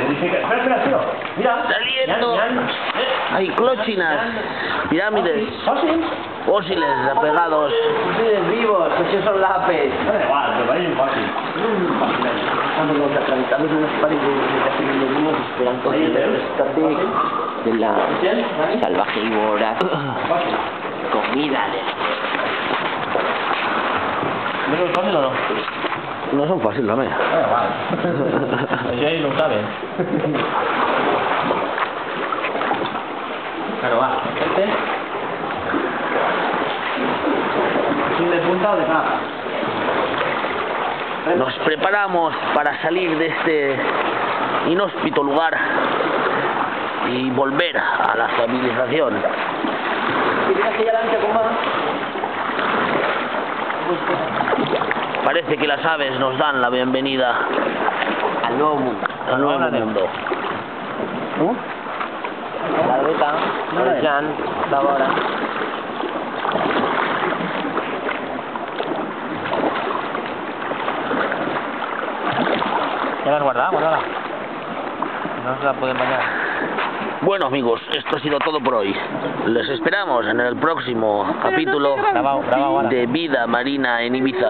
Espera, tío. Mira. Saliendo. Hay clochinas, pirámides, fósiles apegados. Fósiles vivos, esos son lápiz. Da igual, pero parece un fósil. Estamos los atravesamos unas paredes de hace mil años esperando el rescate de la salvaje y voraz comida de... ¿No es fácil o no? No son fáciles, la mía. Da igual. Si ahí lo saben. Claro, va. ¿Sin de punta o de capa? Nos preparamos para salir de este inhóspito lugar y volver a la civilización. Parece que las aves nos dan la bienvenida al nuevo mundo. al nuevo mundo. La beta, el Jan, la hora. ¿Ya la has guardado? Guárdala. No se la pueden bañar. Bueno amigos, esto ha sido todo por hoy. Les esperamos en el próximo capítulo Grabado, ahora. de Vida Marina en Ibiza.